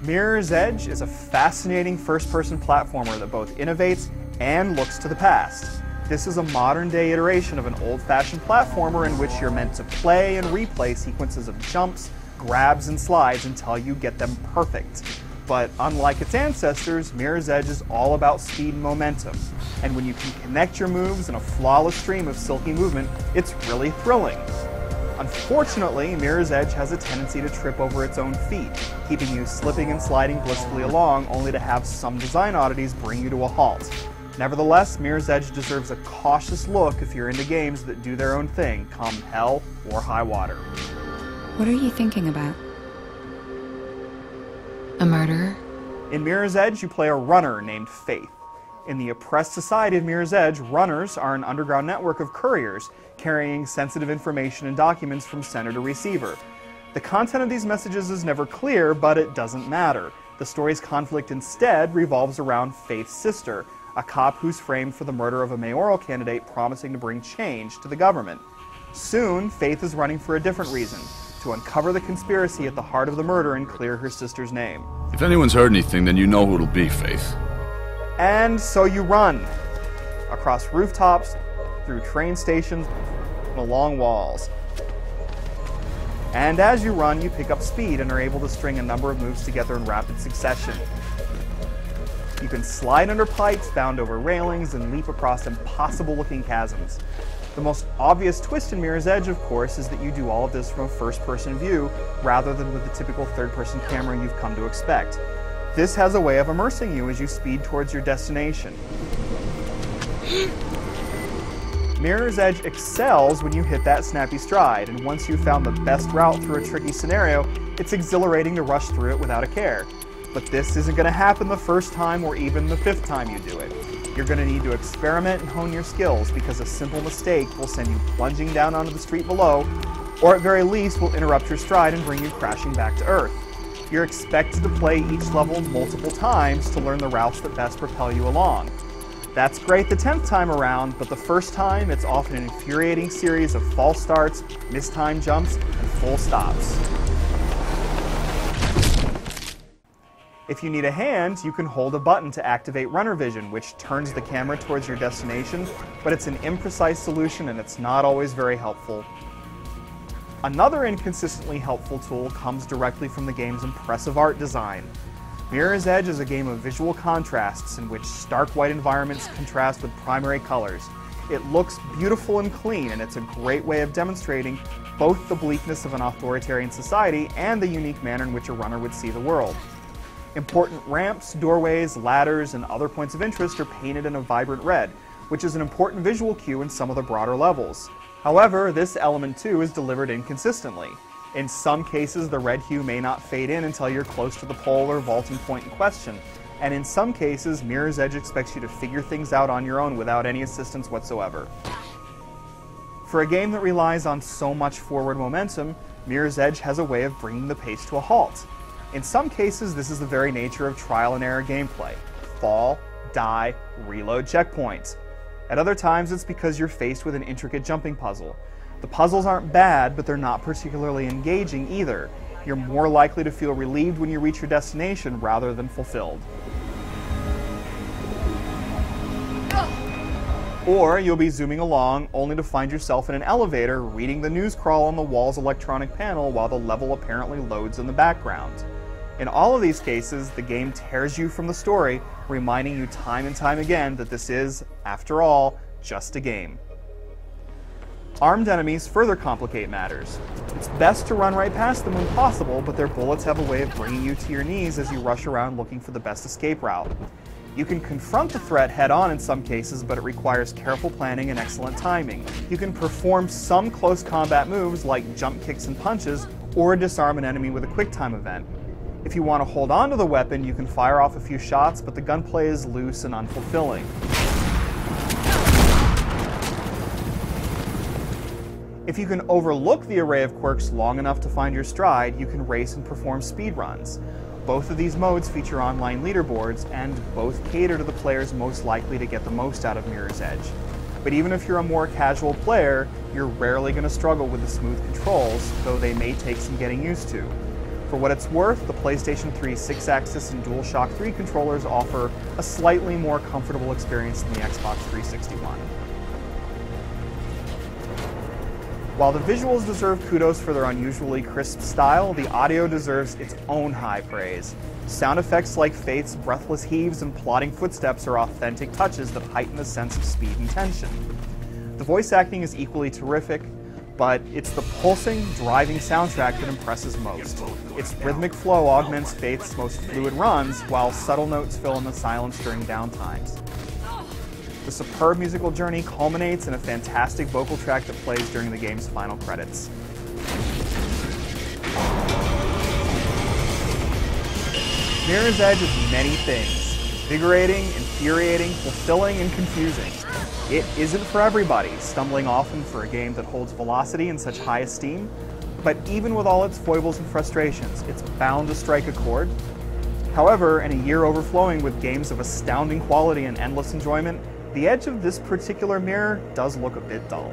Mirror's Edge is a fascinating first-person platformer that both innovates and looks to the past. This is a modern-day iteration of an old-fashioned platformer in which you're meant to play and replay sequences of jumps, grabs, and slides until you get them perfect. But unlike its ancestors, Mirror's Edge is all about speed and momentum. And when you can connect your moves in a flawless stream of silky movement, it's really thrilling. Unfortunately, Mirror's Edge has a tendency to trip over its own feet, keeping you slipping and sliding blissfully along, only to have some design oddities bring you to a halt. Nevertheless, Mirror's Edge deserves a cautious look if you're into games that do their own thing, come hell or high water. What are you thinking about? A murderer? In Mirror's Edge, you play a runner named Faith. In the oppressed society of Mirror's Edge, runners are an underground network of couriers carrying sensitive information and documents from sender to receiver. The content of these messages is never clear, but it doesn't matter. The story's conflict instead revolves around Faith's sister, a cop who's framed for the murder of a mayoral candidate promising to bring change to the government. Soon, Faith is running for a different reason, to uncover the conspiracy at the heart of the murder and clear her sister's name. If anyone's heard anything, then you know who it'll be, Faith. And so you run. Across rooftops, through train stations, and along walls. And as you run, you pick up speed and are able to string a number of moves together in rapid succession. You can slide under pipes, bound over railings, and leap across impossible-looking chasms. The most obvious twist in Mirror's Edge, of course, is that you do all of this from a first-person view, rather than with the typical third-person camera you've come to expect. This has a way of immersing you as you speed towards your destination. Mirror's Edge excels when you hit that snappy stride, and once you've found the best route through a tricky scenario, it's exhilarating to rush through it without a care. But this isn't going to happen the first time or even the 5th time you do it. You're going to need to experiment and hone your skills, because a simple mistake will send you plunging down onto the street below, or at very least will interrupt your stride and bring you crashing back to Earth. You're expected to play each level multiple times to learn the routes that best propel you along. That's great the 10th time around, but the first time it's often an infuriating series of false starts, mistimed jumps, and full stops. If you need a hand, you can hold a button to activate runner vision, which turns the camera towards your destination, but it's an imprecise solution and it's not always very helpful. Another inconsistently helpful tool comes directly from the game's impressive art design. Mirror's Edge is a game of visual contrasts in which stark white environments contrast with primary colors. It looks beautiful and clean, and it's a great way of demonstrating both the bleakness of an authoritarian society and the unique manner in which a runner would see the world. Important ramps, doorways, ladders, and other points of interest are painted in a vibrant red, which is an important visual cue in some of the broader levels. However, this element too is delivered inconsistently. In some cases, the red hue may not fade in until you're close to the pole or vaulting point in question, and in some cases, Mirror's Edge expects you to figure things out on your own without any assistance whatsoever. For a game that relies on so much forward momentum, Mirror's Edge has a way of bringing the pace to a halt. In some cases, this is the very nature of trial and error gameplay. Fall, die, reload checkpoints. At other times, it's because you're faced with an intricate jumping puzzle. The puzzles aren't bad, but they're not particularly engaging either. You're more likely to feel relieved when you reach your destination rather than fulfilled. Or you'll be zooming along only to find yourself in an elevator reading the news crawl on the wall's electronic panel while the level apparently loads in the background. In all of these cases, the game tears you from the story, reminding you time and time again that this is, after all, just a game. Armed enemies further complicate matters. It's best to run right past them when possible, but their bullets have a way of bringing you to your knees as you rush around looking for the best escape route. You can confront the threat head-on in some cases, but it requires careful planning and excellent timing. You can perform some close combat moves like jump kicks and punches, or disarm an enemy with a quick-time event. If you want to hold on to the weapon, you can fire off a few shots, but the gunplay is loose and unfulfilling. If you can overlook the array of quirks long enough to find your stride, you can race and perform speedruns. Both of these modes feature online leaderboards, and both cater to the players most likely to get the most out of Mirror's Edge. But even if you're a more casual player, you're rarely going to struggle with the smooth controls, though they may take some getting used to. For what it's worth, the PlayStation 3 6-axis and DualShock 3 controllers offer a slightly more comfortable experience than the Xbox 360 One. While the visuals deserve kudos for their unusually crisp style, the audio deserves its own high praise. Sound effects like Faith's breathless heaves and plodding footsteps are authentic touches that heighten the sense of speed and tension. The voice acting is equally terrific, but it's the pulsing, driving soundtrack that impresses most. Its rhythmic flow augments Faith's most fluid runs, while subtle notes fill in the silence during downtimes. The superb musical journey culminates in a fantastic vocal track that plays during the game's final credits. Mirror's Edge is many things: invigorating, infuriating, fulfilling, and confusing. It isn't for everybody, stumbling often for a game that holds velocity in such high esteem, but even with all its foibles and frustrations, it's bound to strike a chord. However, in a year overflowing with games of astounding quality and endless enjoyment, the edge of this particular mirror does look a bit dull.